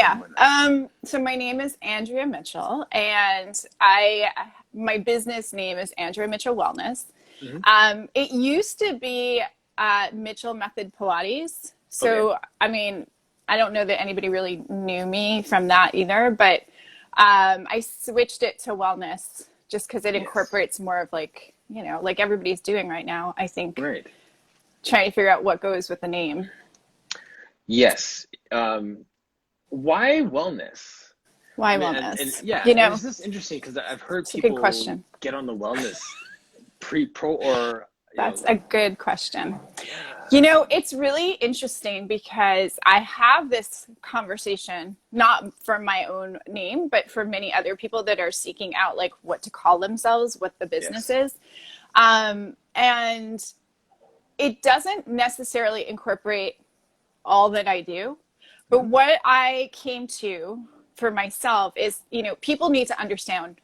Yeah. So my name is Andrea Mitchell, and my business name is Andrea Mitchell Wellness. Hmm. It used to be Mitchell Method Pilates. Okay, So I mean, I don't know that anybody really knew me from that either, but I switched it to wellness just because it yes, incorporates more of like, like everybody's doing right now. I think right. trying to figure out what goes with the name. Yes. Why wellness? I Why mean, and wellness? yeah, You and know, it's just interesting because I've heard it's a good people question. get on the wellness pro or, That's a good question. yeah. It's really interesting because I have this conversation, not for my own name, but for many other people that are seeking out like what to call themselves, what the business Yes. is. And it doesn't necessarily incorporate all that I do. But Hmm. what I came to for myself is, people need to understand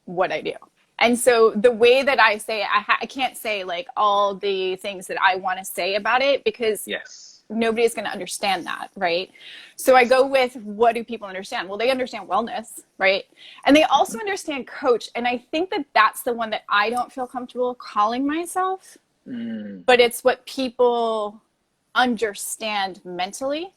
what I do. And so the way that I say it, I can't say like all the things that I want to say about it because Yes. nobody's going to understand that, right? So I Yes. go with what do people understand? Well, they understand wellness, right? And they also Hmm. understand coach. And I think that that's the one that I don't feel comfortable calling myself, Mm, but it's what people understand mentally.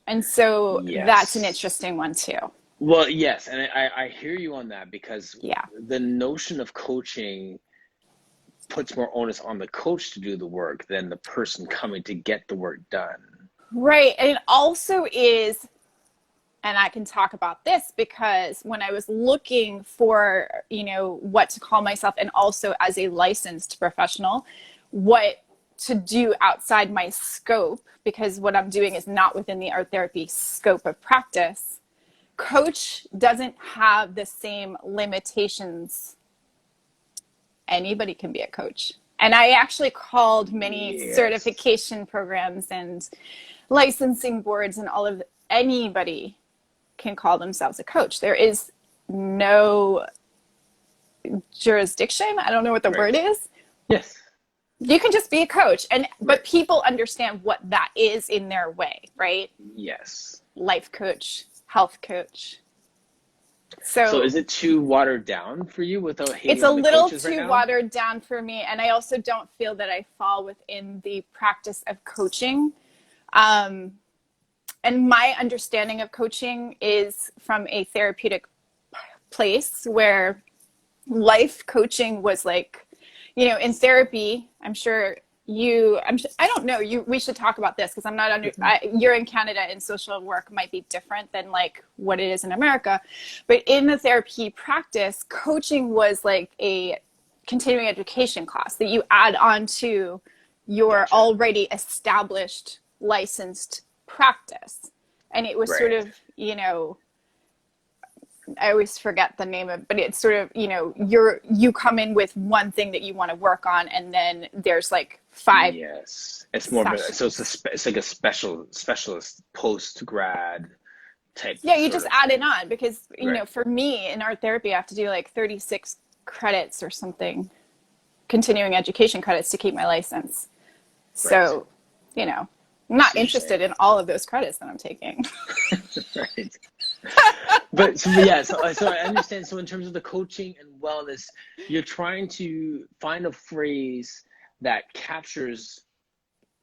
And so that's an yes. interesting one too. Well, yes, and I hear you on that because Yeah. the notion of coaching puts more onus on the coach to do the work than the person coming to get the work done. Right. And it also is, and I can talk about this because when I was looking for, what to call myself and also as a licensed professional, what to do outside my scope, because what I'm doing is not within the art therapy scope of practice, coach doesn't have the same limitations. Anybody can be a coach. And I actually called many Yes. certification programs and licensing boards and all of anybody can call themselves a coach. There is no jurisdiction. I don't know what the Right. word is. Yes. You can just be a coach, and Right. but people understand what that is in their way, right? Yes. Life coach, health coach. So So is it too watered down for you without it's hating a on the little coaches right too now? watered down for me, and I also don't feel that I fall within the practice of coaching. Um, and my understanding of coaching is from a therapeutic place where life coaching was like, in therapy, I'm sure I don't know, we should talk about this because I'm not Hmm. you're in Canada and social work might be different than like what it is in America. But in the therapy practice, coaching was like a continuing education class that you add on to your Gotcha. already established licensed practice. And it was sort Right. of, I always forget the name of, but it's sort of, you come in with one thing that you want to work on, and then there's like five Yes. It's more of a, so it's sessions. it's like a specialist post grad type Yeah, you sort just of add it thing. on because, Right. for me in art therapy, I have to do like 36 credits or something, continuing education credits to keep my license. Right. So, I'm I not see what you're interested saying. in all of those credits that I'm taking. Right. But yeah, so I understand. So in terms of the coaching and wellness, you're trying to find a phrase that captures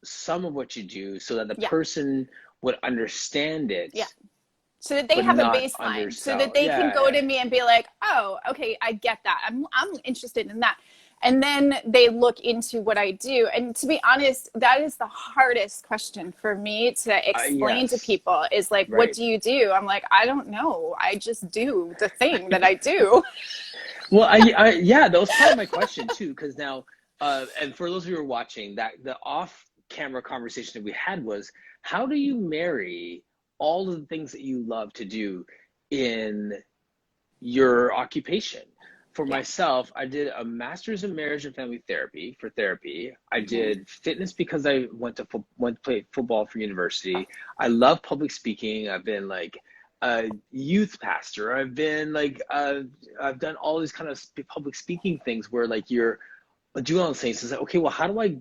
some of what you do so that the Yeah, person would understand it, yeah. So that they but have a not baseline, so that undersell. they can go Yeah, to me and be like, "Oh, okay, I get that. I'm interested in that." And then they look into what I do. And to be honest, that is the hardest question for me to explain to yes, people is like, "What right. do you do?" I'm like, "I don't know. I just do the thing that I do." Well, yeah, that was part of my question too, because now, and for those of you who are watching, that the off-camera conversation that we had was, how do you marry all of the things that you love to do in your occupation? For Yeah. myself, I did a master's in marriage and family therapy for therapy. I Hmm. did fitness because I went to play football for university. I love public speaking. I've been like a youth pastor. I've been like I've done all these kind of public speaking things where like you're doing all those things. It's like, okay, well, how do I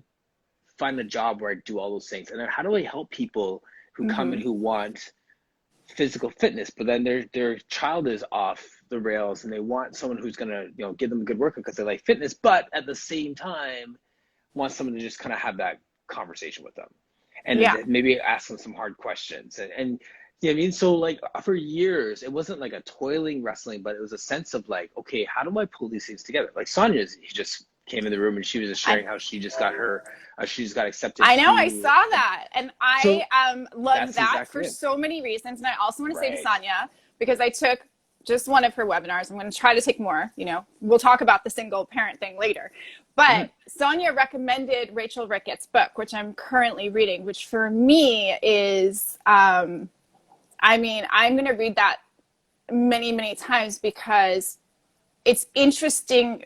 find a job where I do all those things? And then how do I help people who come Hmm. in who want physical fitness, but then their child is off the rails and they want someone who's gonna, give them a good workout because they like fitness, but at the same time want someone to just kind of have that conversation with them Yeah. and maybe ask them some hard questions and you know what I mean? So like for years, it wasn't like a toiling wrestling, but it was a sense of like, okay, how do I pull these things together? Like Sonia's, he just came in the room and she was just I sharing how she just got accepted I know, I to. saw that. And I So love that's that exactly for it. so many reasons. And I also want to say to Right. Sonia, because I took just one of her webinars, I'm going to try to take more, we'll talk about the single parent thing later. But Mhm. Sonia recommended Rachel Rickett's book, which I'm currently reading, which for me is, I mean, I'm going to read that many, many times because it's interesting,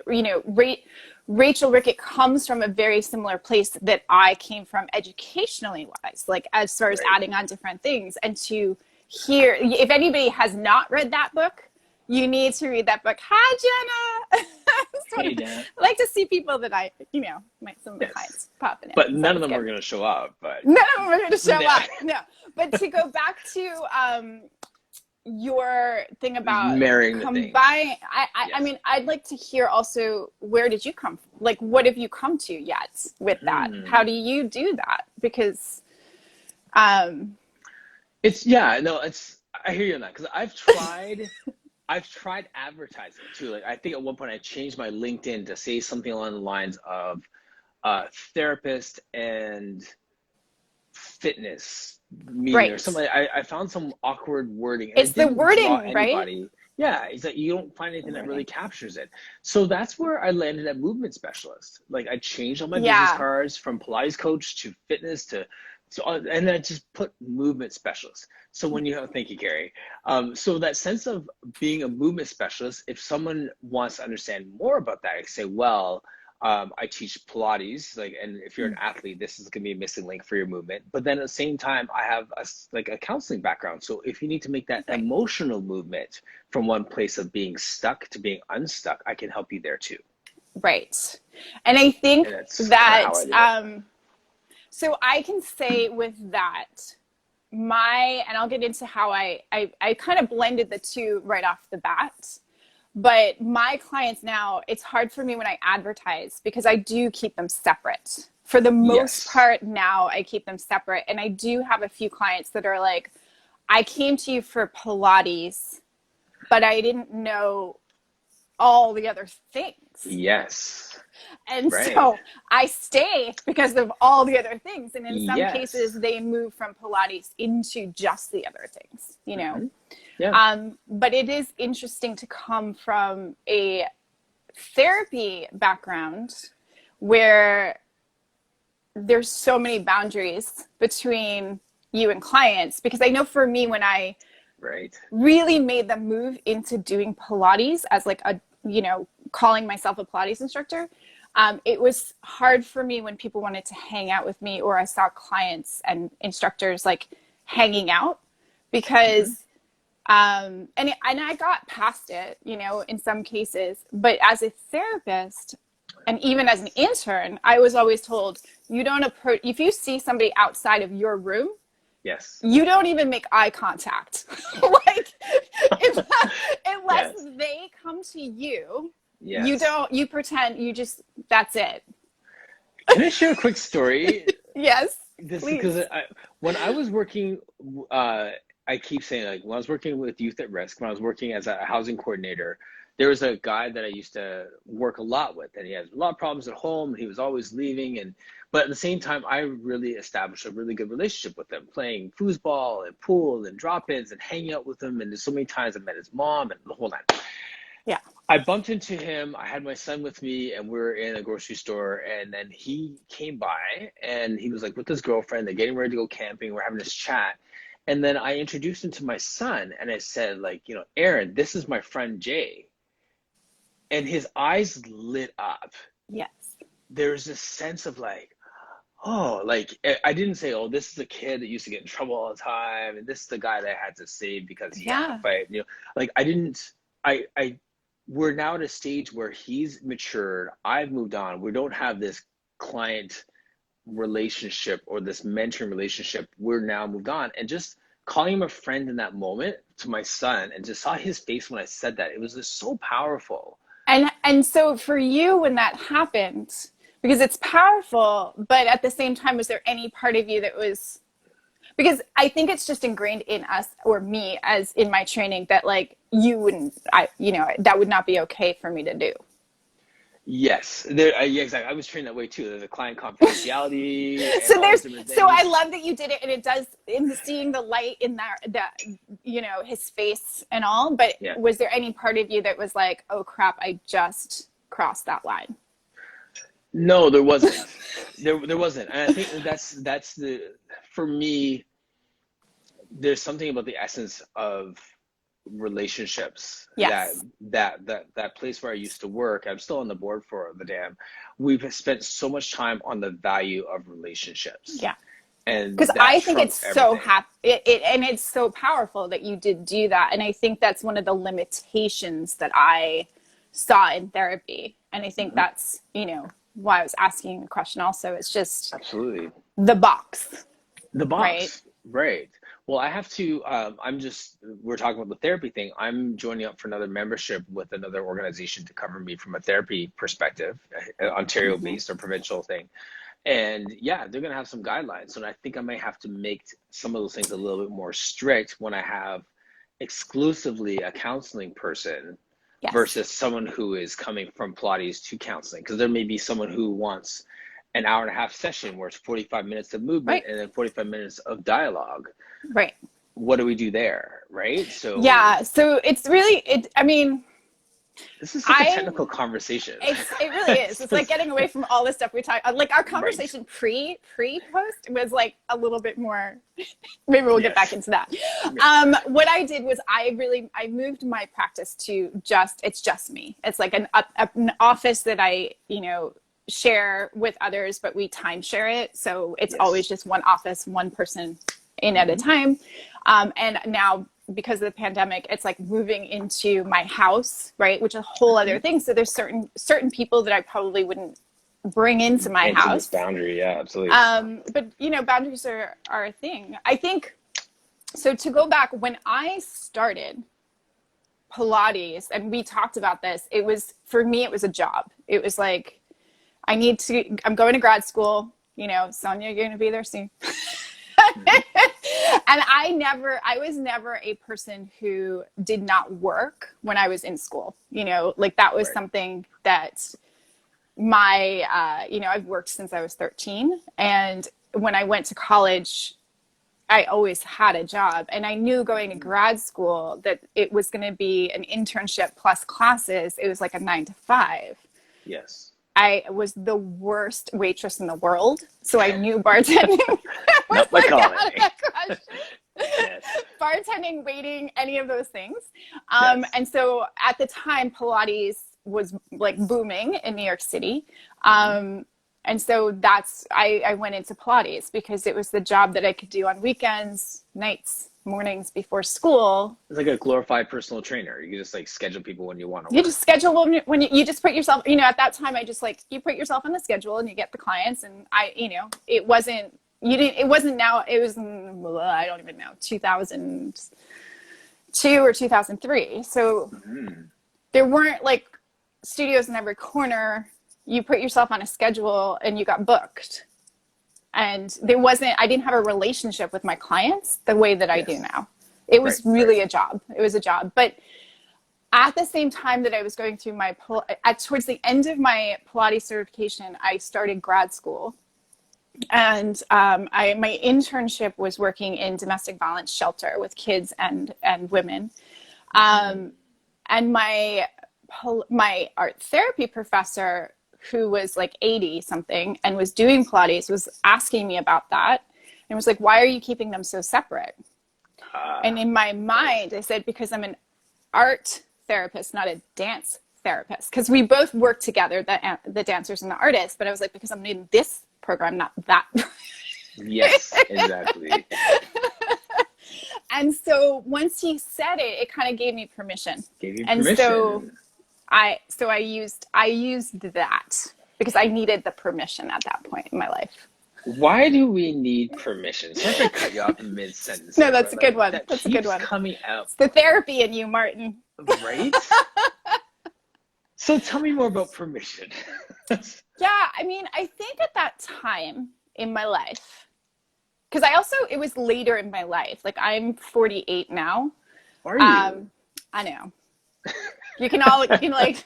Rachel Rickett comes from a very similar place that I came from educationally wise, like as far as Right. adding on different things. And to hear, if anybody has not read that book, you need to read that book. Hi, Jenna. Hey, Dan. I like to see people that some of my Yes. clients popping But in. So none of it's them are good. going to show up. But None of them are going to show yeah. up. No. But to go back to your thing about Marrying the things. combine, I Yes. mean, I'd like to hear also, where did you come from? Like, what have you come to yet with that? How Hmm. do you do that? Because um It's yeah, no, I hear you on that because I've tried advertising too. Like I think at one point I changed my LinkedIn to say something along the lines of therapist and fitness meeting or right, something. I found some awkward wording and it's it the didn't draw wording, right? anybody. Yeah, it's that you don't find The anything that really wording, captures it. So that's where I landed at movement specialist. Like I changed all my business yeah, cards from Pilates coach to fitness to and then I just put movement specialist. So when you have, thank you, Gary. So that sense of being a movement specialist, if someone wants to understand more about that, I say, well, I teach Pilates, like, and if you're an athlete, this is going to be a missing link for your movement. But then at the same time, I have a counseling background. So if you need to make that right, emotional movement from one place of being stuck to being unstuck, I can help you there too. right. And I And think that's kind of that how I do it. so I can say with that, and I'll get into how I kind of blended the two right off the bat. But my clients now, it's hard for me when I advertise because I do keep them separate. For the most Yes. part now, I keep them separate. And I do have a few clients that are like, I came to you for Pilates, but I didn't know all the other things. Yes. And Right. so I stay because of all the other things. And in some cases, Yes. they move from Pilates into just the other things. Hmm. Yeah. But it is interesting to come from a therapy background where there's so many boundaries between you and clients. Because I know for me, when I Right. really made the move into doing Pilates as like calling myself a Pilates instructor, it was hard for me when people wanted to hang out with me, or I saw clients and instructors like hanging out Hmm. because and I got past it, in some cases. But as a therapist and even as an intern, I was always told, you don't approach, if you see somebody outside of your room, Yes. you don't even make eye contact. Like, if, unless Yes. they come to you, Yes. you pretend, that's it. Can I share a quick story? Yes, This is because please. when I was working, uh, I keep saying like when I was working with youth at risk, when I was working as a housing coordinator, there was a guy that I used to work a lot with, and he had a lot of problems at home. He was always leaving, but at the same time, I really established a really good relationship with him, playing foosball and pool and drop-ins and hanging out with him. And there's so many times I met his mom and the whole nine. Yeah. I bumped into him. I had my son with me, and we were in a grocery store. And then he came by, and he was like with his girlfriend. They're getting ready to go camping. We're having this chat, and then I introduced him to my son, and I said, like, Aaron, this is my friend Jay. And his eyes lit up. Yes. There's this sense of like, oh, like I didn't say, oh, this is a kid that used to get in trouble all the time, and this is the guy that I had to save because he had to Yeah. fight. Like I didn't. I we're now at a stage where he's matured. I've moved on. We don't have this client relationship or this mentoring relationship. We're now moved on, and just calling him a friend in that moment to my son, and just saw his face when I said that. It was just so powerful. And so for you, when that happened, because it's powerful, but at the same time, was there any part of you that was, because I think it's just ingrained in us, or me, as in my training, that like you wouldn't, that would not be okay for me to do. Yes, yeah, exactly. I was trained that way too. There's a client confidentiality and So all those there's, different so I things. love that you did it, and it does, in seeing the light in that his face and all. But Yeah. was there any part of you that was like, oh crap, I just crossed that line? No, there wasn't. There wasn't. And I think that's the, for me, there's something about the essence of relationships that Yes. that place where I used to work. I'm still on the board for the dam. We've spent so much time on the value of relationships, Yeah. and Because that I think it's trumps so everything. happy, and it's so powerful that you did do that. And I think that's one of the limitations that I saw in therapy. And I think Hmm. that's, why I was asking the question also. It's just Absolutely. the box, The right? box, right. Well, I have to, we're talking about the therapy thing. I'm joining up for another membership with another organization to cover me from a therapy perspective, Ontario Mm-hmm. based or provincial thing. And yeah, they're going to have some guidelines. And I think I might have to make some of those things a little bit more strict when I have exclusively a counseling person Yes. versus someone who is coming from Pilates to counseling. Because there may be someone who wants an hour and a half session where it's 45 minutes of movement Right. and then 45 minutes of dialogue. Right. What do we do there? Right. So Yeah. So it's really, I mean, this is such a I technical conversation. it really is. It's It's like just, getting away from all the stuff we talk. Like our right. conversation pre post was like a little bit more. Maybe we'll get back Yes. into that. Yeah. What I did was I moved my practice to it's just me. It's like an office that I share with others, but we timeshare it, so it's always Yes. just one office, one person in at a Mm-hmm. time. And now, because of the pandemic, it's like moving into my house, right? Which is a whole Mm-hmm. other thing. So there's certain people that I probably wouldn't bring into my Into this house. boundary. Yeah, absolutely. But boundaries are a thing. I think so. To go back, when I started Pilates, and we talked about this, it was, for me, it was a job. It was like, I'm going to grad school, Sonia, you're going to be there soon. Mm-hmm. And I was never a person who did not work when I was in school. Like that was Right. something that I've worked since I was 13. And when I went to college, I always had a job. And I knew going to Mm-hmm. grad school that it was going to be an internship plus classes. It was like a 9 to 5. Yes. I was the worst waitress in the world. So I knew bartending was Not my like calling. out of the question. Yes. Bartending, waiting, any of those things. Yes. And so at the time, Pilates was like booming in New York City. Mm-hmm. And so I went into Pilates because it was the job that I could do on weekends, nights, mornings before school. It's like a glorified personal trainer. You can just like schedule people when you want to You work. just schedule when you just put yourself, at that time, I just like, you put yourself on the schedule and you get the clients. And it wasn't, it wasn't now, it was, I don't even know, 2002 or 2003. So Mm-hmm. there weren't like studios in every corner. You put yourself on a schedule and you got booked. And I didn't have a relationship with my clients the way that I do Yes. now. It Right. was Right. really a job. It was a job. But at the same time that I was going through towards the end of my Pilates certification, I started grad school. And my internship was working in domestic violence shelter with kids and women. Mm-hmm. And my art therapy professor, who was like 80 something and was doing Pilates, was asking me about that and was like, why are you keeping them so separate? And in my Right. mind, I said, because I'm an art therapist, not a dance therapist. Because we both work together, the dancers and the artists. But I was like, because I'm in this program, not that. Yes, exactly. And so once he said it, it kind of gave me permission. Gave you And so permission. I used that because I needed the permission at that point in my life. Why do we need permission? Sorry if I cut you off in mid-sentence No, there, that's but a good like one. that That's a good keeps one. coming out, It's the therapy in you, Martin. right? So tell me more about permission. Yeah, I mean, I think at that time in my life, because I also, it was later in my life. Like I'm 48 now. Are you? Um, I know. You can like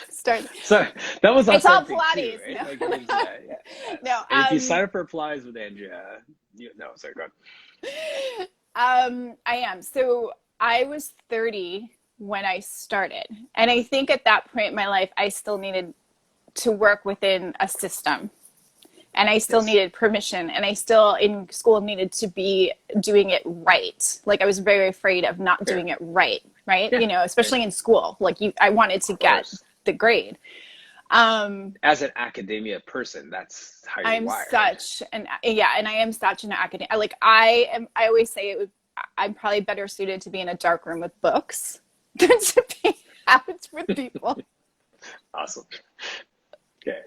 start. So that was It's all authentic too, Pilates. right? No, Like it was, yeah, yeah, no. yes. And if you sign up for Pilates with Andrea, no, sorry, go on. I am. So I was 30 when I started. And I think at that point in my life, I still needed to work within a system. And I still Yes, needed permission. And I still, in school, needed to be doing it right. Like I was very afraid of not fair. doing it right, right? Yeah, You know, fair. especially in school. Like I wanted to Of get course. the grade. As an academia person, that's how you're I'm wired. such an yeah, and I am such an academic. Like I always say it would. I'm probably better suited to be in a dark room with books than to be out with people. Awesome. Okay.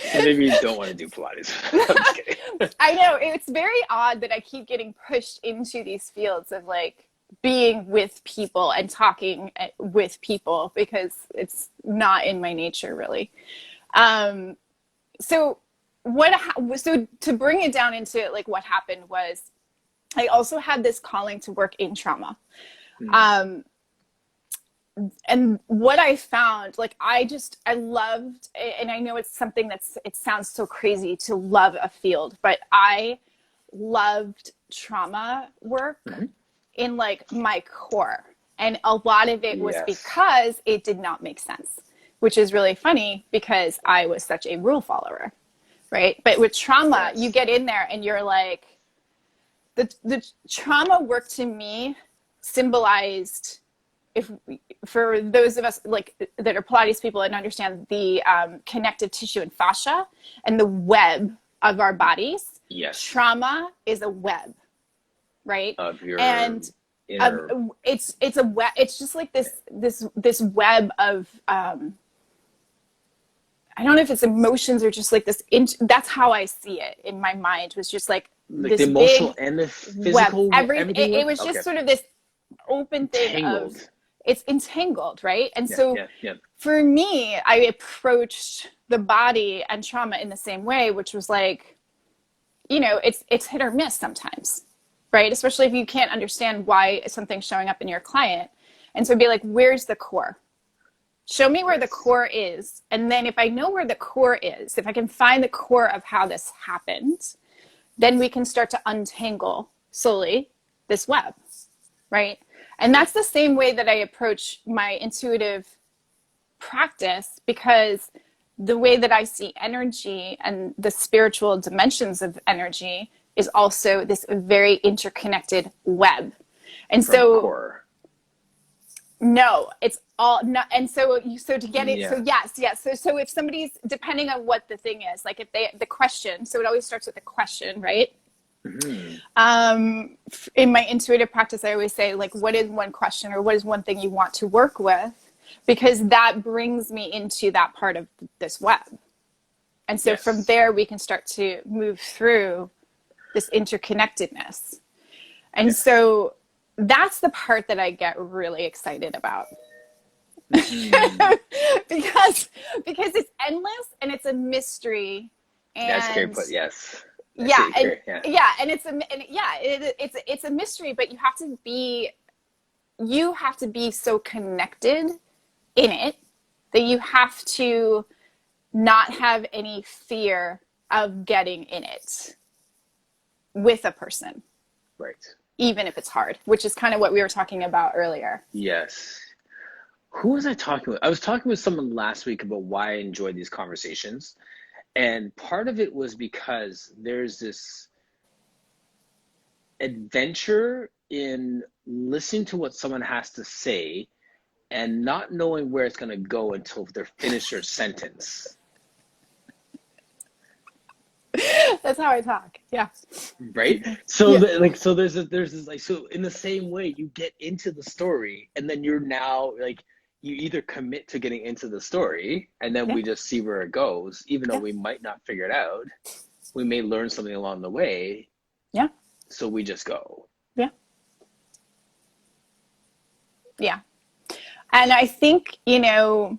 So maybe you don't want to do Pilates. I'm just kidding. I know it's very odd that I keep getting pushed into these fields of like being with people and talking with people because it's not in my nature really. Um, so so to bring it down into like what happened was I also had this calling to work in trauma. Hmm. Um, and what I found, like, I loved, and I know it's something it sounds so crazy to love a field, but I loved trauma work Hmm. in like my core. And a lot of it was Yes. because it did not make sense, which is really funny because I was such a rule follower, right? But with trauma, you Yes. get in there and you're like, the trauma work to me symbolized if for those of us like that are Pilates people and understand the connective tissue and fascia and the web of our bodies, Yes. trauma is a web, right? Of your And inner. it's a web. It's just like this web of I don't know if it's emotions or just like this. That's how I see it in my mind. Was just like Like the this emotional big and the web. physical, everything It web? was Okay. just sort of this open thing of Tangled. it's entangled, right? And Yeah, so yeah, yeah. for me, I approached the body and trauma in the same way, which was like, you know, it's hit or miss sometimes, right? Especially if you can't understand why something's showing up in your client. And so be like, where's the core? Show me where the Yes. core is. And then if I know where the core is, if I can find the core of how this happened, then we can start to untangle slowly this web, right? And Yeah. that's the same way that I approach my intuitive practice because the way that I see energy and the spiritual dimensions of energy is also this very interconnected web. And From so core. no, it's all not, and so so to get it, so Yeah. yes. So if somebody's depending on what the thing is, like if they the question, so it always starts with a question, right? Hmm. In my intuitive practice, I always say like, what is one question or what is one thing you want to work with? Because that brings me into that part of this web. And so from Yes. there, we can start to move through this interconnectedness. And Yes. so that's the part that I get really excited about. Hmm. because it's endless and it's a mystery That's care and put. Yes. I see yeah you and care. Yeah. yeah and it's a mystery, but you have to be so connected in it that you have to not have any fear of getting in it with a person, Right. even if it's hard, which is kind of what we were talking about earlier. Yes. Who was I talking with? I was talking with someone last week about why I enjoy these conversations. And part of it was because there's this adventure in listening to what someone has to say and not knowing where it's going to go until they're finished their sentence. That's how I talk. Yeah. Right? So Yeah. so there's this like so in the same way you get into the story and then you're now like you either commit to getting into the story and then Yeah. we just see where it goes even though Yeah. we might not figure it out, we may learn something along the way. Yeah. So we just go. Yeah. Yeah. And I think, you know,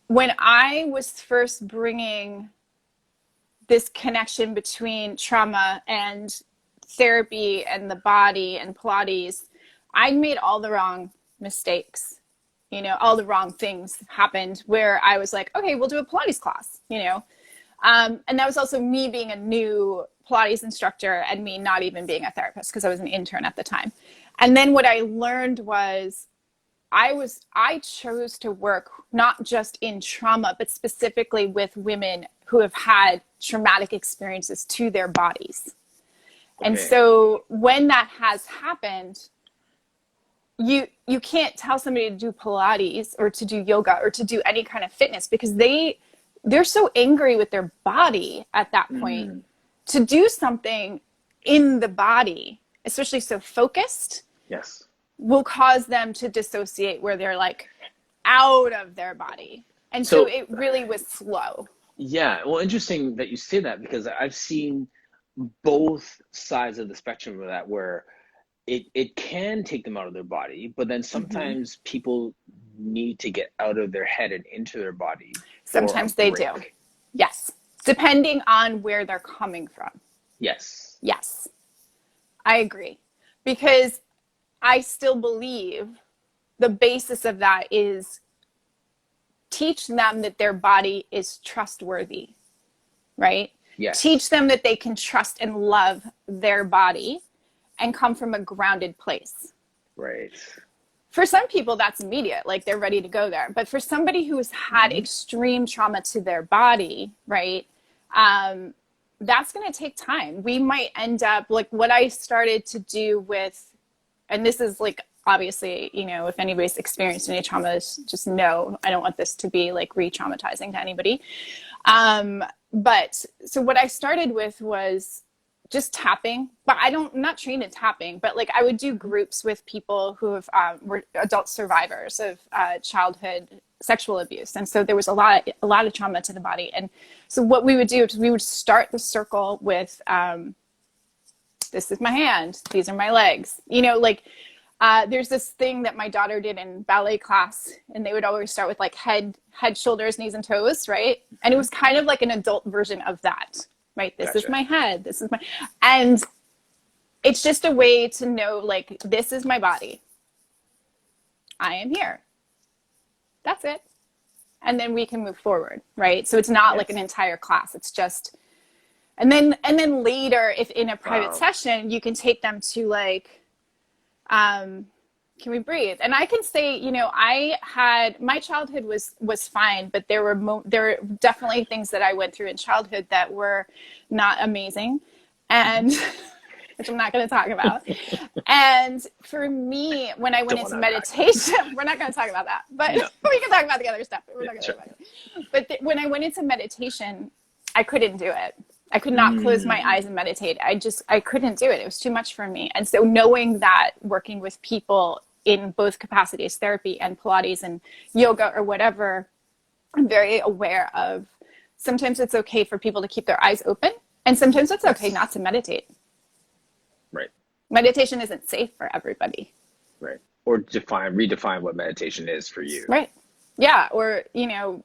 when I was first bringing this connection between trauma and therapy and the body and Pilates, I made all the wrong mistakes. You know, all the wrong things happened where I was like, okay, we'll do a Pilates class, you know. And that was also me being a new Pilates instructor and me not even being a therapist because I was an intern at the time. And then what I learned was I chose to work not just in trauma, but specifically with women who have had traumatic experiences to their bodies. And Okay. so when that has happened, you can't tell somebody to do Pilates or to do yoga or to do any kind of fitness because they're so angry with their body at that point. To do something in the body, especially so focused, Yes. will cause them to dissociate where they're like out of their body. And so So it really was slow. yeah, well, interesting that you say that because I've seen both sides of the spectrum of that where it can take them out of their body, but then Mm-hmm. sometimes people need to get out of their head and into their body for a Sometimes they do. break. Yes. Depending on where they're coming from. Yes. Yes. I agree. Because I still believe the basis of that is teach them that their body is trustworthy, right? Yes. Teach them that they can trust and love their body and come from a grounded place. Right. For some people, that's immediate, like they're ready to go there. But for somebody who has had Mm-hmm. extreme trauma to their body, right, that's going to take time. We might end up like what I started to do with, and this is like, obviously, you know, if anybody's experienced any traumas, just know I don't want this to be like re-traumatizing to anybody. But so what I started with was just tapping, but I'm not trained in tapping, but like I would do groups with people who have were adult survivors of childhood sexual abuse, and so there was a lot of trauma to the body. And so what we would do is we would start the circle with this is my hand, these are my legs, you know, like there's this thing that my daughter did in ballet class, and they would always start with like head, shoulders, knees, and toes, right? And it was kind of like an adult version of that, right? This is Gotcha. my head, this is my, and it's just a way to know like, this is my body. I am here. That's it. And then we can move forward, right? So it's not like an Yes. entire class. It's just, and then later, if in a private Wow. session, you can take them to like, can we breathe? And I can say, you know, I had my childhood was fine, but there were definitely things that I went through in childhood that were not amazing, and which I'm not going to talk about. And for me, when I went Don't into want to unpack that. meditation, we're not going to talk about that, but No. we can talk about the other stuff. But we're not going to Sure. talk about it. But when I went into meditation, I couldn't do it. I could not close my eyes and meditate. I couldn't do it. It was too much for me. And so knowing that working with people in both capacities, therapy and Pilates and yoga or whatever, I'm very aware of sometimes it's okay for people to keep their eyes open, and sometimes it's okay Yes. not to meditate. Right. Meditation isn't safe for everybody. Right. Or redefine what meditation is for you. Right. Yeah. Or, you know,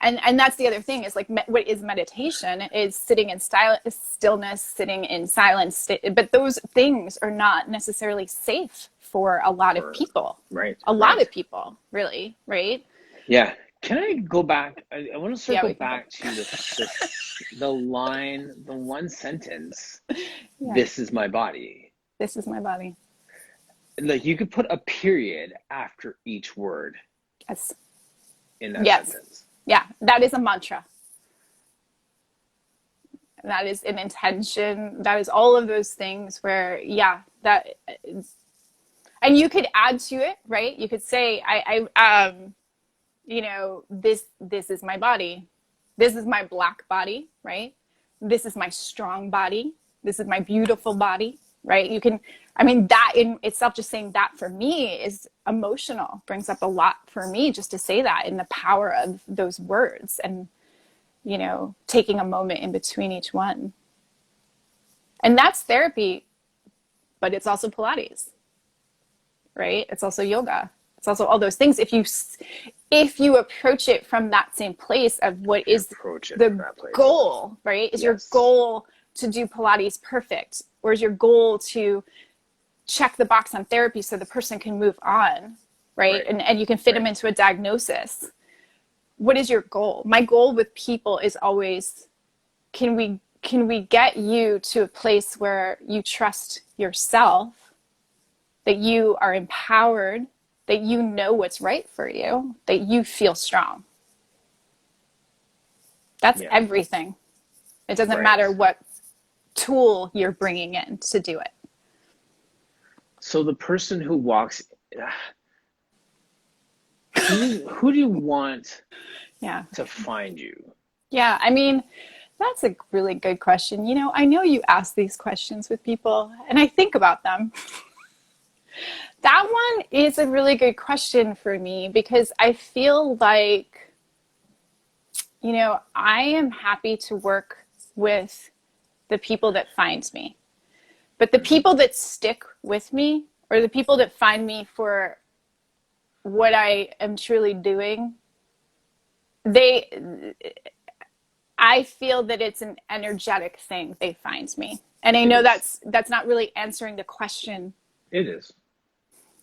and that's the other thing is like, what is meditation is sitting in stillness, sitting in silence. But those things are not necessarily safe for a lot of people. Right. A lot Right. of people, really. Right. Yeah. Can I go back? I want to Yeah. circle back to the line, the one sentence, Yeah. this is my body. This is my body. Like you could put a period after each word Yes. in that Yes. sentence. Yeah. That is a mantra. That is an intention. That is all of those things where, yeah, that, and you could add to it, right? You could say, you know, this is my body. This is my black body, right? This is my strong body. This is my beautiful body, right? You can, I mean, that in itself, just saying that for me is emotional, brings up a lot for me just to say that in the power of those words. And taking a moment in between each one. And that's therapy, but it's also Pilates, right? It's also yoga. It's also all those things. If you approach it from that same place of what is the goal, right? Is your goal to do Pilates perfect? Or is your goal to check the box on therapy so the person can move on, right? And you can fit them into a diagnosis. What is your goal? My goal with people is always, can we get you to a place where you trust yourself, that you are empowered, that you know what's right for you, that you feel strong. That's everything. It doesn't matter what tool you're bringing in to do it. So the person who walks, who do you want to find you? Yeah, I mean, that's a really good question. I know you ask these questions with people, and I think about them. That one is a really good question for me because I feel like, I am happy to work with the people that find me. But the people that stick with me, or the people that find me for what I am truly doing, I feel that it's an energetic thing. They find me. And I know that's not really answering the question. It is.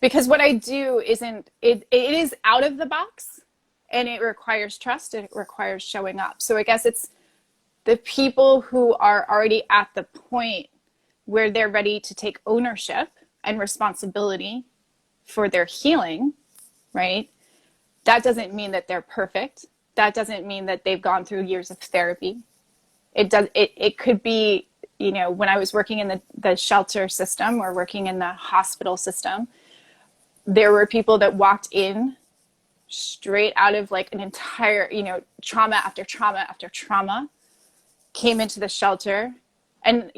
Because what I do it is out of the box, and it requires trust. It requires showing up. So I guess it's the people who are already at the point where they're ready to take ownership and responsibility for their healing, right? That doesn't mean that they're perfect. That doesn't mean that they've gone through years of therapy. It could be, when I was working in the shelter system or working in the hospital system, there were people that walked in straight out of like an entire, trauma after trauma after trauma, came into the shelter. And,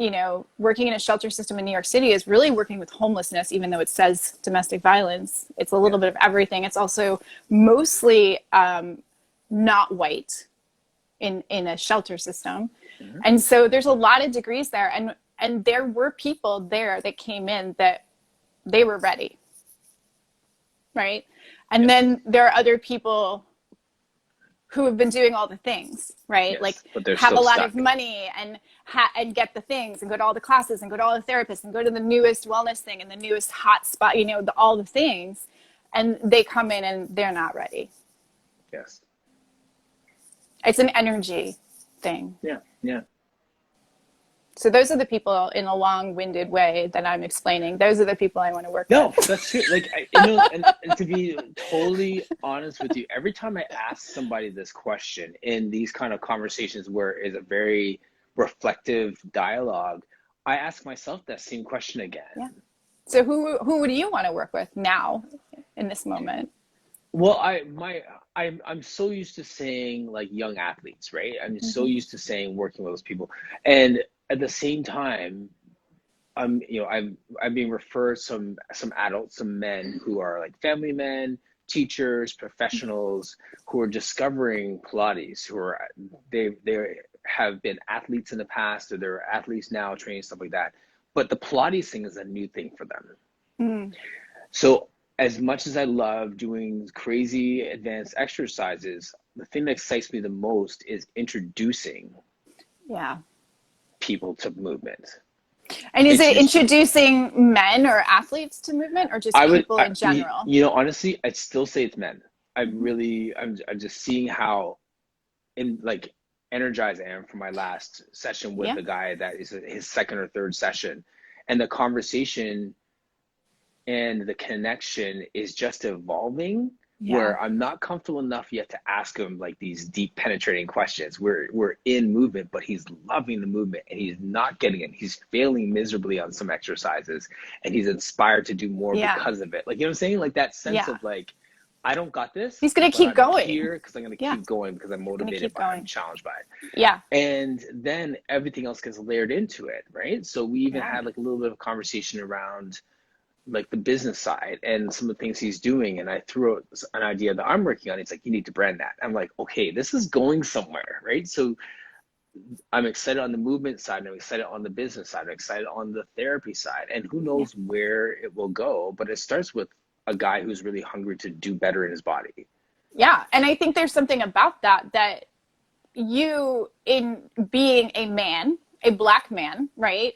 working in a shelter system in New York City is really working with homelessness, even though it says domestic violence. It's a little bit of everything. It's also mostly not white in a shelter system. Mm-hmm. And so there's a lot of degrees there. And there were people there that came in that they were ready. Right. And then there are other people who have been doing all the things, right? Yes, like have a lot of money and get the things and go to all the classes and go to all the therapists and go to the newest wellness thing and the newest hot spot, all the things. And they come in and they're not ready. Yes. It's an energy thing. Yeah. Yeah. So those are the people, in a long-winded way that I'm explaining. Those are the people I want to work with. No, that's true. Like, and to be totally honest with you, every time I ask somebody this question in these kind of conversations where it's a very reflective dialogue, I ask myself that same question again. Yeah. So who do you want to work with now in this moment? Well, I'm so used to saying like young athletes, right? I'm so used to saying working with those people, and at the same time, I'm being referred some adults, some men who are like family men, teachers, professionals who are discovering Pilates, who are they have been athletes in the past, or they're athletes now, training, stuff like that. But the Pilates thing is a new thing for them. Mm. So as much as I love doing crazy advanced exercises, the thing that excites me the most is introducing people to movement. And is it introducing men or athletes to movement, or just people in general? Honestly, I'd still say it's men. I'm just seeing how energized I am from my last session with a guy that is his second or third session, and the conversation and the connection is just evolving. Where I'm not comfortable enough yet to ask him like these deep penetrating questions. We're in movement, but he's loving the movement and he's not getting it. He's failing miserably on some exercises and he's inspired to do more because of it. Like, you know what I'm saying? Like that sense of like, I don't got this. He's going to keep going here because I'm going to keep going because I'm motivated by it, I'm challenged by it. Yeah. And then everything else gets layered into it, right? So we even had like a little bit of conversation around like the business side and some of the things he's doing, and I threw out an idea that I'm working on. He's like, you need to brand that. I'm like, okay, this is going somewhere, right? So I'm excited on the movement side, I'm excited on the business side, I'm excited on the therapy side, and who Yeah. knows where it will go, but it starts with a guy who's really hungry to do better in his body. Yeah. And I think there's something about that, that you, in being a man, a black man, right?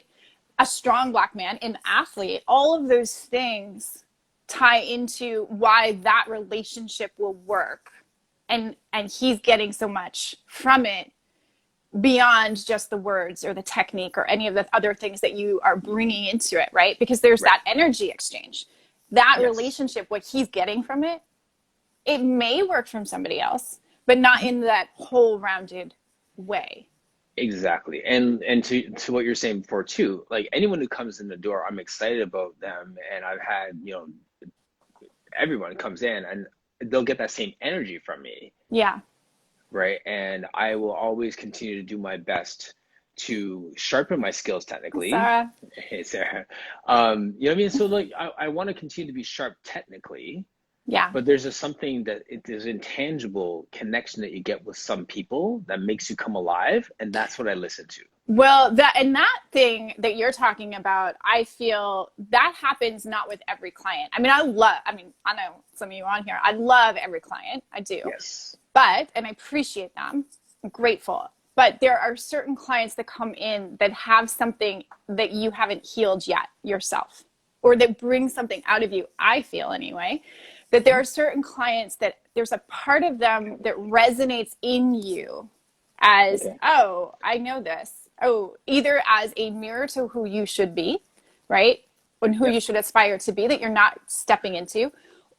A strong black man, an athlete, all of those things tie into why that relationship will work. And he's getting so much from it beyond just the words or the technique or any of the other things that you are bringing into it, right? Because there's Right. that energy exchange, that Yes. relationship, what he's getting from it, it may work from somebody else, but not in that whole rounded way. Exactly. And to what you're saying before too, like anyone who comes in the door, I'm excited about them. And I've had, everyone comes in and they'll get that same energy from me, Yeah. right? And I will always continue to do my best to sharpen my skills technically. Sarah. Hey, Sarah. You know what I mean? So like I want to continue to be sharp technically, Yeah. but there's just something that there's intangible connection that you get with some people that makes you come alive, and that's what I listen to. Well, that thing that you're talking about, I feel that happens not with every client. I mean, I know some of you on here, I love every client. I do. Yes. And I appreciate them. I'm grateful. But there are certain clients that come in that have something that you haven't healed yet yourself, or that bring something out of you. I feel anyway, that there are certain clients that there's a part of them that resonates in you as, Okay. oh, I know this. Oh, either as a mirror to who you should be, right? And who Yep. you should aspire to be that you're not stepping into,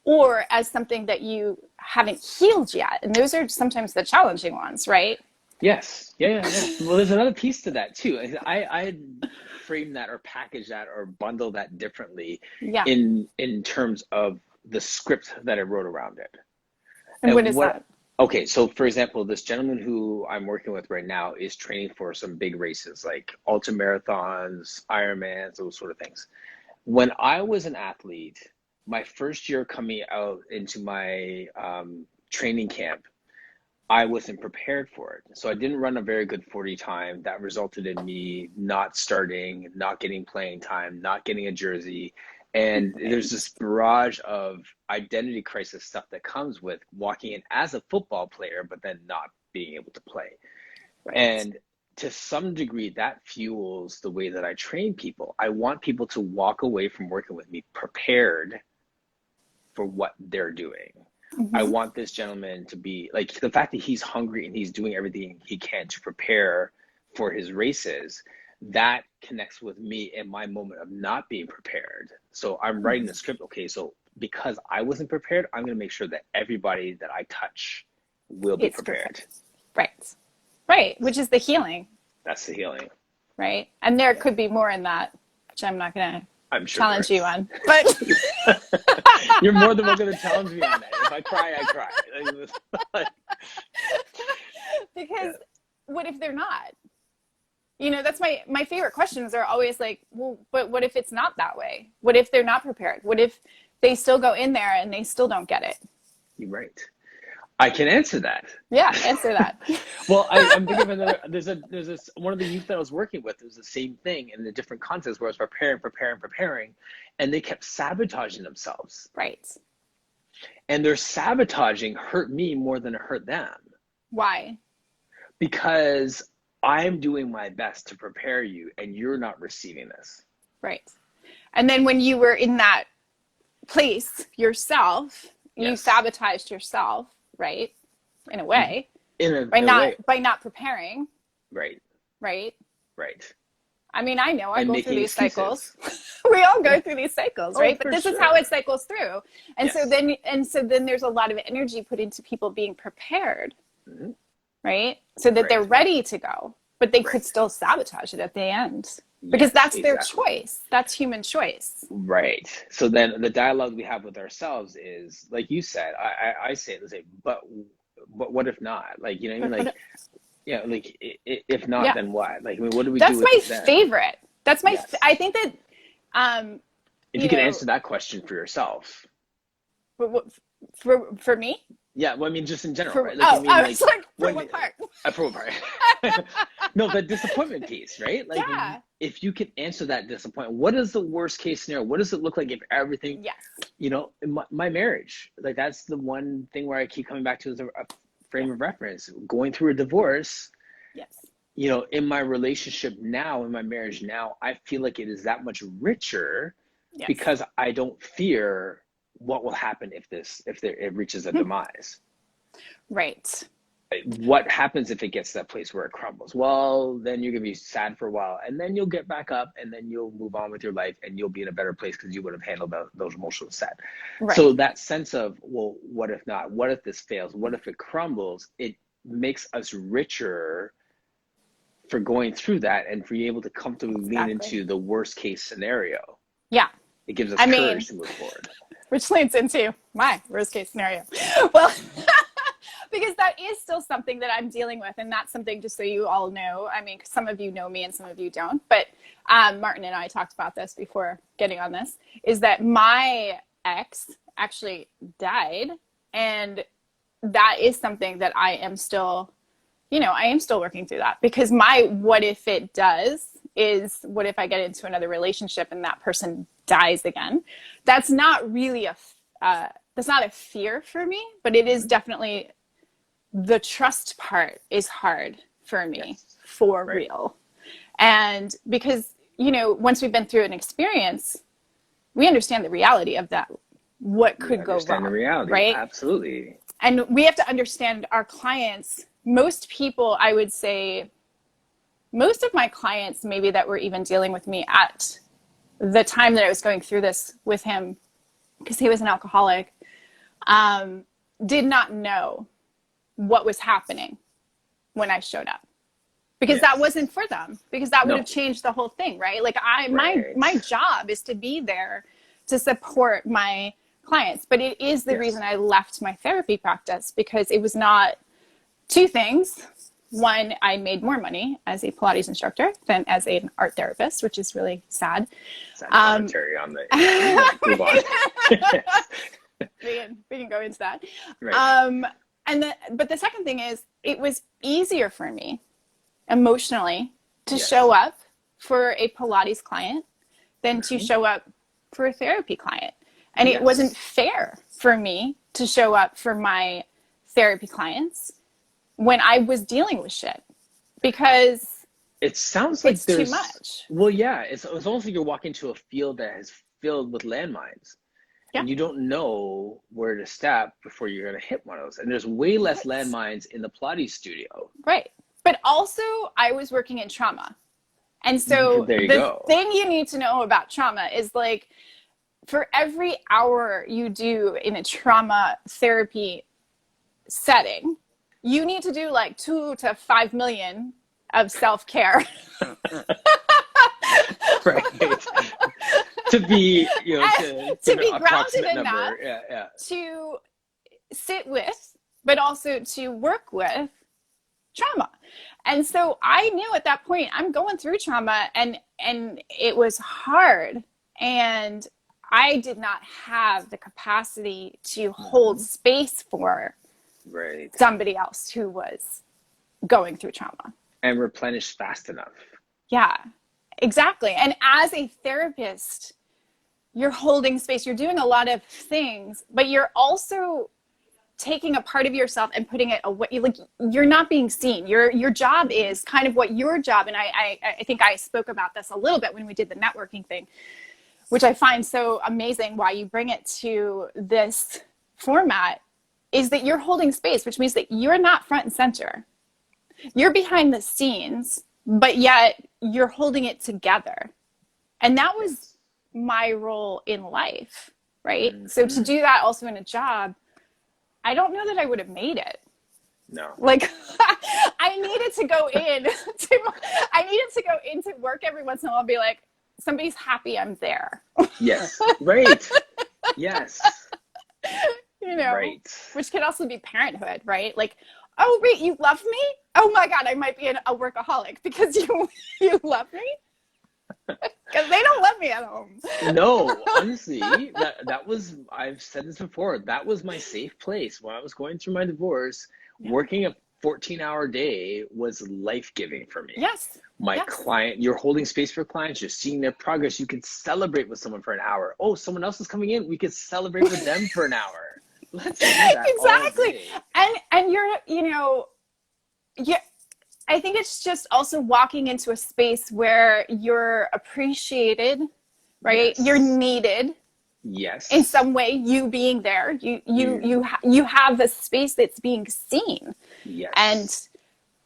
or as something that you haven't healed yet. And those are sometimes the challenging ones, right? Yes. Yeah, yeah, yeah. Well, there's another piece to that too. I had framed that or packaged that or bundled that differently Yeah. in terms of the script that I wrote around it. And what And is that? okay, so for example, this gentleman who I'm working with right now is training for some big races like ultra marathons, Ironmans, those sort of things. When I was an athlete, my first year coming out into my training camp, I wasn't prepared for it. So I didn't run a very good 40 time. That resulted in me not starting, not getting playing time, not getting a jersey. And Right. there's this barrage of identity crisis stuff that comes with walking in as a football player, but then not being able to play. Right. And to some degree, that fuels the way that I train people. I want people to walk away from working with me prepared for what they're doing. I Mm-hmm. want this gentleman to be like the fact that he's hungry and he's doing everything he can to prepare for his races. That connects with me in my moment of not being prepared. So I'm writing the script. Okay, so because I wasn't prepared, I'm going to make sure that everybody that I touch will be It's prepared. perfect. Right. Right. Which is the healing, That's the healing. right? And there Yeah, could be more in that, which I'm not going to I'm sure there challenge you is. on. But You're more than welcome to challenge me on that. If I cry, I cry. because Yeah. what if they're not? That's my favorite questions are always like, well, but what if it's not that way? What if they're not prepared? What if they still go in there and they still don't get it? You're right. I can answer that. Yeah, answer that. Well, I'm thinking of another. There's this one of the youth that I was working with. It was the same thing in a different context where I was preparing, and they kept sabotaging themselves. Right. And their sabotaging hurt me more than it hurt them Why? because I'm doing my best to prepare you, and you're not receiving this. Right. And then when you were in that place yourself, you Yes, sabotaged yourself, right? In a way, in a way, by not preparing, right, right? right, I mean, I know I and go through making these cycles. excuses. We all go Yeah. through these cycles, Oh, right? But for this is how sure. it cycles through. Yes. So then there's a lot of energy put into people being prepared, Mhm. right? So that they're Right, ready to go, but they could right. still sabotage it at the end because Yes, that's their exactly. choice. That's human choice. Right. So then the dialogue we have with ourselves is, like you said, I say it, let's say, but what if not? Like, you know what I mean? But Like, yeah, like if not, yeah, then what? Like, I mean, what do we do that's with my it then? favorite. Yes. I think that If you you could know, answer that question for yourself. for me, Yeah, well, I mean, just in general, for right? Like, I oh, mean, I like, was like, for when, what part? for what part? No, the disappointment piece, right? Like, Yeah. if you could answer that disappointment, what is the worst case scenario? What does it look like if everything, Yes. in my marriage, like, that's the one thing where I keep coming back to as a frame Yes. of reference. Going through a divorce, Yes. in my relationship now, in my marriage now, I feel like it is that much richer Yes. because I don't fear what will happen if it reaches a demise. Right. What happens if it gets to that place where it crumbles? Well, then you're gonna be sad for a while, and then you'll get back up, and then you'll move on with your life, and you'll be in a better place because you would have handled those emotions sad. Right. So that sense of, well, what if not? What if this fails? What if it crumbles? It makes us richer for going through that and for being able to comfortably lean Exactly. into the worst case scenario. Yeah. It gives us I courage mean, to move forward. which leads into my worst case scenario. Well, because that is still something that I'm dealing with. And that's something, just so you all know, I mean, some of you know me and some of you don't, but Martin and I talked about this before getting on this, is that my ex actually died. And that is something that I am still, I am still working through that, because my what if it does is, what if I get into another relationship and that person dies again? That's not really that's not a fear for me, but it is definitely, the trust part is hard for me, Yes. for Right. real. And because, once we've been through an experience, we understand the reality of that, what We could go understand the wrong, reality. right? Absolutely. And we have to understand our clients. Most people, I would say, most of my clients, maybe, that were even dealing with me at the time that I was going through this with him, because he was an alcoholic, did not know what was happening when I showed up, because that Yes. wasn't for them, because that would have No. changed the whole thing, right? Like, Right. my job is to be there to support my clients, but it is the Yes. reason I left my therapy practice, because it was not, two things. One, I made more money as a Pilates instructor than as an art therapist, which is really sad. Sad commentary on the industry. Move on. We can go into that. Right. But the second thing is, it was easier for me emotionally to Yes. show up for a Pilates client than to Mm-hmm. show up for a therapy client. And it Yes. wasn't fair for me to show up for my therapy clients when I was dealing with shit, because It sounds like it's too there's, much. well, yeah, it's almost like you're walking into a field that is filled with landmines, Yeah. and you don't know where to step before you're going to hit one of those. And there's way less Right. landmines in the Pilates studio. Right. But also, I was working in trauma. And so There you the go. thing you need to know about trauma is, like, for every hour you do in a trauma therapy setting, you need to do like 2 to 5 million of self-care. Right. To be, to be grounded enough number. Yeah. to sit with, but also to work with trauma. And so I knew at that point, I'm going through trauma, and it was hard, and I did not have the capacity to hold space for Right. somebody else who was going through trauma. And replenish fast enough. Yeah, exactly. And as a therapist, you're holding space, you're doing a lot of things, but you're also taking a part of yourself and putting it away. Like, you're not being seen. Your job is kind of what your job, and I think I spoke about this a little bit when we did the networking thing, which I find so amazing why you bring it to this format, is that you're holding space, which means that you're not front and center. You're behind the scenes, but yet you're holding it together. And that was my role in life, right? Mm-hmm. So to do that also in a job, I don't know that I would have made it. No. Like, I needed to go into work every once in a while and be like, somebody's happy I'm there. Yes. Right. Yes. Right. Which can also be parenthood, right? Like, oh, wait, you love me? Oh my God, I might be a workaholic because you love me. Because they don't let me at home. No, honestly, that was, I've said this before, that was my safe place when I was going through my divorce. Yeah. Working a 14-hour day was life-giving for me. Yes. My Yes. client, you're holding space for clients, you're seeing their progress. You can celebrate with someone for an hour. Oh, someone else is coming in. We could celebrate with them for an hour. Let's do that all Exactly. day. And you're, yeah, I think it's just also walking into a space where you're appreciated, right? You're Yes. needed in Yes. some way. You being there, You. you have a space that's being seen, and Yes.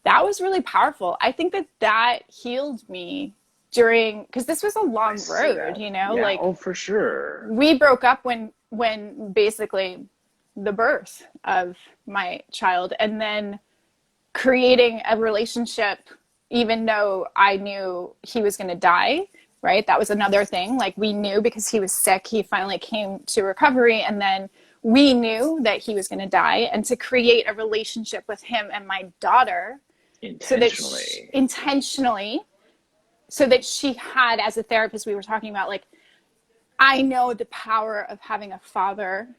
that was really powerful. I think that that healed me during, because this was a I long see road, that. Yeah. like Oh, for sure. we broke up when basically the birth of my child, and then creating a relationship even though I knew he was going to die, right? That was another thing. Like we knew because he was sick, he finally came to recovery, and then we knew that he was going to die, and to create a relationship with him and my daughter so that Intentionally. intentionally, so that she had, as a therapist we were talking about, like, I know the power of having a father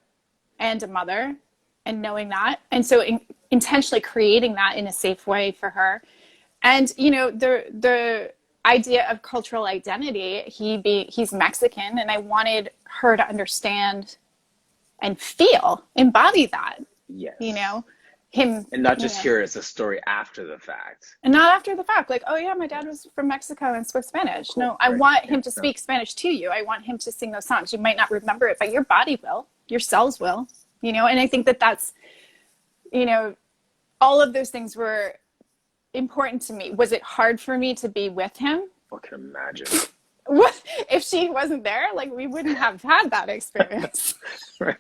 and a mother, and knowing that, and so intentionally creating that in a safe way for her. And the idea of cultural identity, he's Mexican, and I wanted her to understand and feel, embody that, you Yes. know him, And not just hear it as a story after the fact. and not after the fact, like, oh yeah, my dad was from Mexico and spoke Oh, Spanish. cool. No, I Right. want Yeah. him to No. speak Spanish to you. I want him to sing those songs. You might not remember it, but your body will, your cells will, and I think that that's, you know all of those things were important to me. Was it hard for me to be with him? I can imagine. If she wasn't there, like, we wouldn't have had that experience. Right.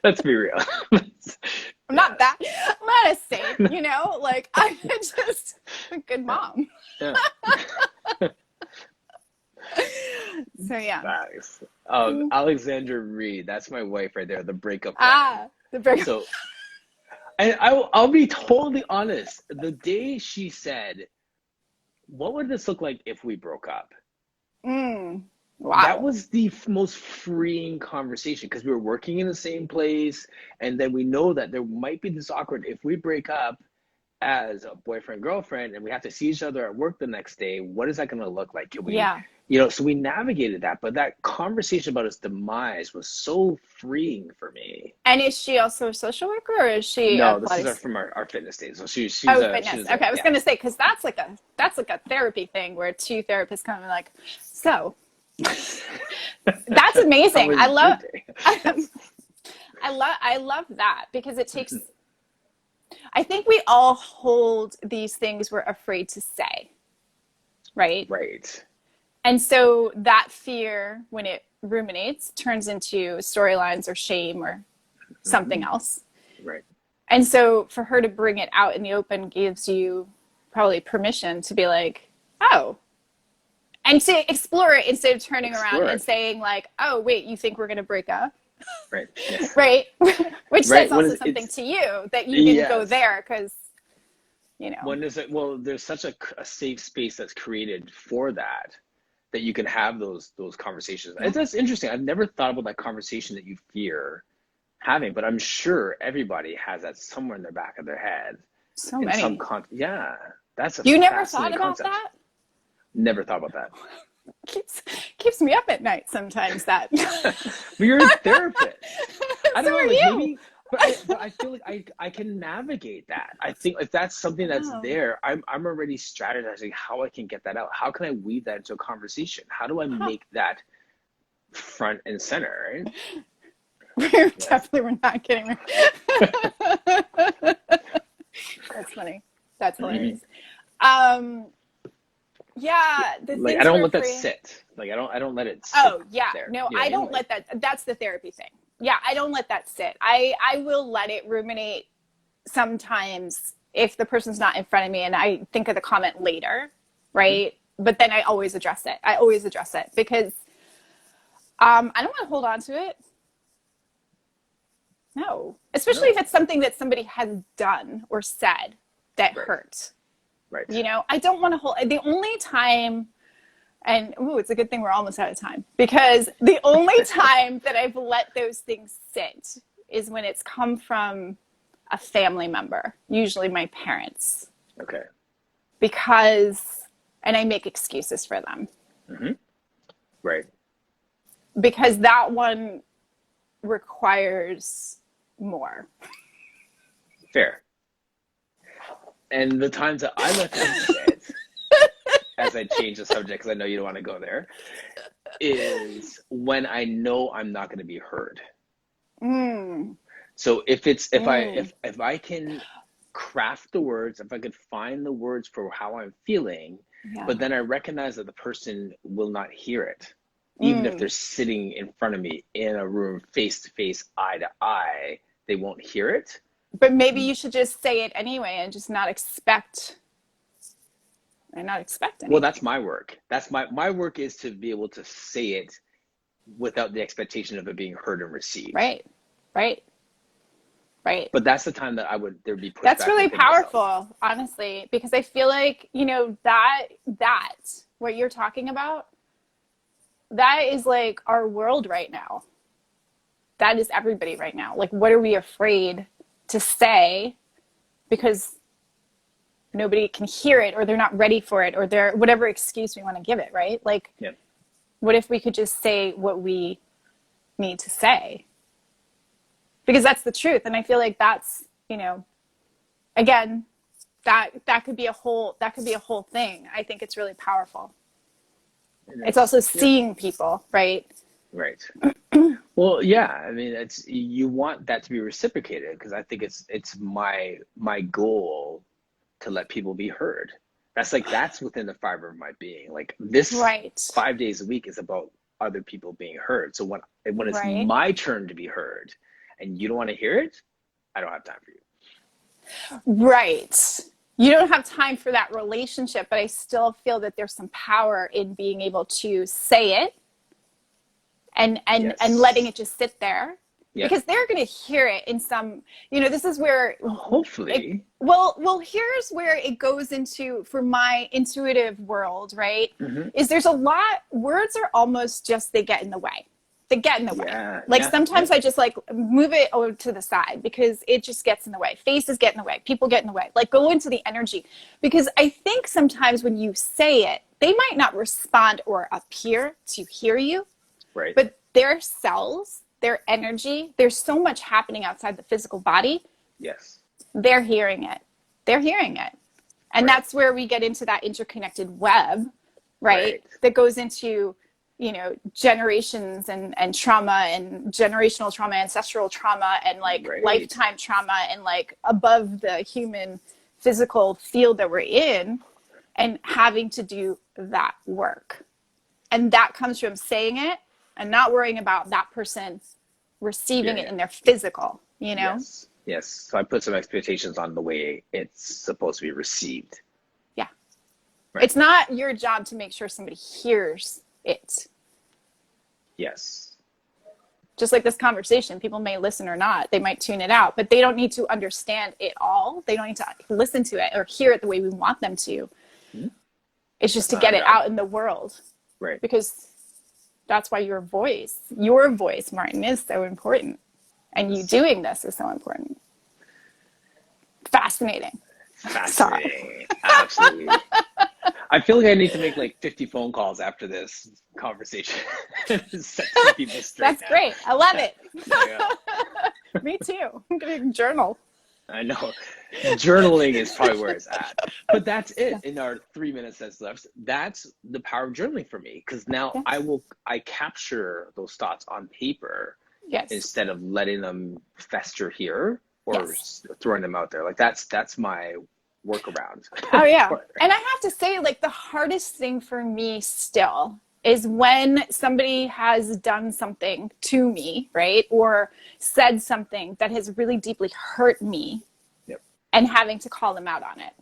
Let's be real. I'm Yeah. not that, I'm not a saint, like, I'm just a good Yeah. mom. Yeah. So yeah. Nice. Alexandra Reed, that's my wife right there, the breakup plan. The breakup. So, and I'll be totally honest. The day she said, "What would this look like if we broke up?" That Wow. was the most freeing conversation because we were working in the same place, and then we know that there might be this awkward if we break up as a boyfriend girlfriend and we have to see each other at work the next day. What is that going to look like? Can we, Yeah. so we navigated that, but that conversation about his demise was so freeing for me. And is she also a social worker, or is she a No, this is Pilates? from our fitness days. So Fitness. Okay, I was gonna say, because that's like a therapy thing where two therapists come and like, so that's amazing. I love I love that, because it takes, I think we all hold these things we're afraid to say, right? Right. And so that fear, when it ruminates, turns into storylines or shame or something else. Right. And so for her to bring it out in the open gives you probably permission to be like, oh, and to explore it instead of turning around and saying like, oh, wait, you think we're going to break up? Right. Yes. Right. Which Right. says also something to you, that you didn't go there because, When is it? Well, there's such a safe space that's created for that you can have those conversations. Yeah. That's interesting. I've never thought about that conversation that you fear having, but I'm sure everybody has that somewhere in the back of their head. So in many. some yeah, that's a You never fascinating thought about concept. that? Never thought about that. Keeps me up at night sometimes, that. But you're a therapist. I don't So know, are like you. maybe, but I feel like I can navigate that. I think if that's something that's there, I'm already strategizing how I can get that out. How can I weave that into a conversation? How do I make that front and center? Right? Definitely, we're not kidding. That's funny. That's hilarious. Yeah, the Like things I don't we're let that afraid. sit. Like I don't let it sit. Oh yeah, there. no, You know I what don't mean? let that. That's the therapy thing. Yeah, I don't let that sit. I will let it ruminate sometimes if the person's not in front of me and I think of the comment later, right? But then I always address it. Because I don't want to hold on to it. No, especially if it's something that somebody has done or said that hurt. Right. I don't want to hold. The only time And ooh, it's a good thing we're almost out of time, because the only time that I've let those things sit is when it's come from a family member, usually my parents. Okay. Because, and I make excuses for them. Mm-hmm. Right. Because that one requires more. Fair. And the times that I let them sit, as I change the subject because I know you don't want to go there, is when I know I'm not going to be heard. Mm. So if I can craft the words, if I could find the words for how I'm feeling, Yeah. but then I recognize that the person will not hear it, even if they're sitting in front of me in a room face to face, eye to eye, they won't hear it. But maybe you should just say it anyway and just not expect anything. Well, that's my work. That's my work is to be able to say it without the expectation of it being heard and received. Right. But that's the time that there'd be pushback. That's really powerful, myself. honestly, because I feel like, that what you're talking about, that is like our world right now. That is everybody right now. Like, what are we afraid to say because nobody can hear it, or they're not ready for it, or they're whatever excuse we want to give it, right? Like, what if we could just say what we need to say? Because that's the truth. And I feel like that's, again, that could be a whole thing. I think it's really powerful. It's also seeing people, right? Right. Well, yeah. I mean, you want that to be reciprocated, because I think it's my goal to let people be heard. That's within the fiber of my being. Like, this 5 days a week is about other people being heard. So when it's my turn to be heard and you don't want to hear it, I don't have time for you. Right. You don't have time for that relationship, but I still feel that there's some power in being able to say it and letting it just sit there. Yes. Because they're going to hear it in some, this is where hopefully. Well, here's where it goes into, for my intuitive world, right? Mm-hmm. Is there's a lot, words are almost just, they get in the way. They get in the way. Like sometimes I just like move it over to the side because it just gets in the way. Faces get in the way. People get in the way. Like, go into the energy, because I think sometimes when you say it, they might not respond or appear to hear you. Right. But their cells, their energy, there's so much happening outside the physical body. Yes. They're hearing it. And that's where we get into that interconnected web, right? That goes into, generations and trauma and generational trauma, ancestral trauma, and like lifetime trauma, and like above the human physical field that we're in, and having to do that work. And that comes from saying it and not worrying about that person receiving it in their physical, Yes. So I put some expectations on the way it's supposed to be received. Yeah. It's not your job to make sure somebody hears it. Yes. Just like this conversation, people may listen or not. They might tune it out, but they don't need to understand it all. They don't need to listen to it or hear it the way we want them to. Mm-hmm. It's just to get it out in the world. Right. Because that's why your voice, Martin, is so important. And you doing this is so important. Fascinating. Sorry. Absolutely. I feel like I need to make like 50 phone calls after this conversation. Set some people straight. That's great. I love it. Me too. I'm going to journal. I know. Journaling is probably where it's at. But that's it in our 3 minutes that's left. That's the power of journaling for me. Because now I capture those thoughts on paper instead of letting them fester here or throwing them out there. Like that's my workaround. Oh yeah. And I have to say, like, the hardest thing for me still is when somebody has done something to me, right? Or said something that has really deeply hurt me, and having to call them out on it.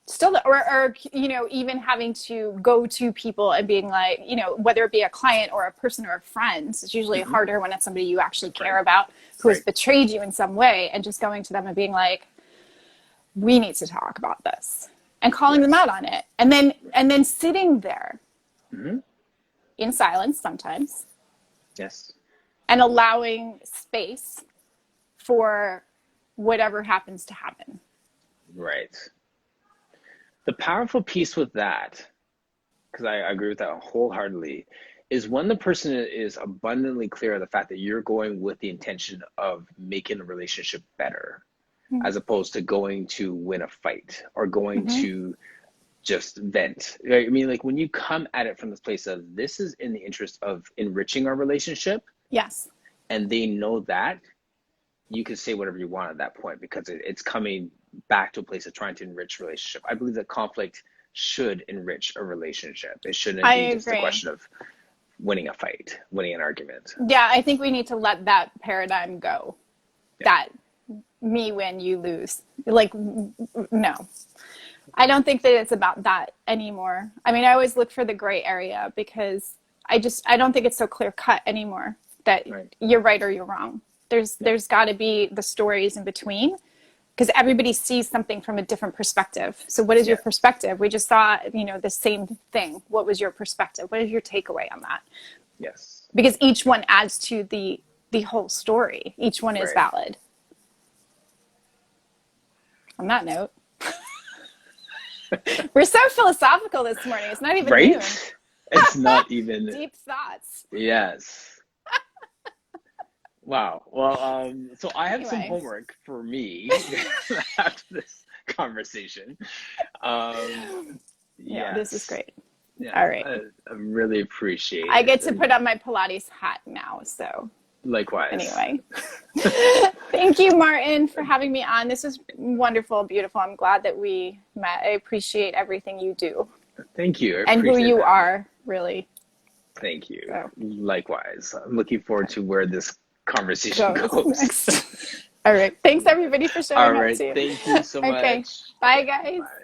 Still, or even having to go to people and being like, whether it be a client or a person or a friend, it's usually harder when it's somebody you actually care about who has betrayed you in some way, and just going to them and being like, we need to talk about this, and calling them out on it. And then sitting there Hmm. in silence sometimes, Yes. and allowing space for whatever happens to happen. Right. The powerful piece with that, because I agree with that wholeheartedly, is when the person is abundantly clear of the fact that you're going with the intention of making the relationship better, as opposed to going to win a fight or going Mm-hmm. to just vent. Right? I mean, like when you come at it from this place of this is in the interest of enriching our relationship, Yes. and they know that, you can say whatever you want at that point because it's coming back to a place of trying to enrich relationship. I believe that conflict should enrich a relationship. It shouldn't I be just a agree. question of winning a fight, winning an argument. Yeah, I think we need to let that paradigm go. Yeah. That me win, you lose. Like, no. I don't think that it's about that anymore. I mean, I always look for the gray area because I don't think it's so clear cut anymore that Right. you're right or you're wrong. Yeah. There's got to be the stories in between because everybody sees something from a different perspective. So what is your Yeah. perspective? We just saw, the same thing. What was your perspective? What is your takeaway on that? Yes. Because each one adds to the whole story. Each one is Right. valid. On that note, we're so philosophical this morning. It's not even noon. Right? It's not even. Deep thoughts. Yes. Wow. Well, so I have some Anyway, homework for me after this conversation. Um, yeah, this is yes. great. Yeah. All right. I really appreciate I it. get to And put on my Pilates hat now. So, likewise. anyway, thank you, Martin, for having me on. This was wonderful, beautiful. I'm glad that we met. I appreciate everything you do Thank you. I and who appreciate you that. are, really. Thank you. So, Likewise. I'm looking forward to where this conversation goes goes. next. All right. Thanks, everybody, for All showing up, right. too. Thank you so Okay. much. Bye, Okay. guys. Bye.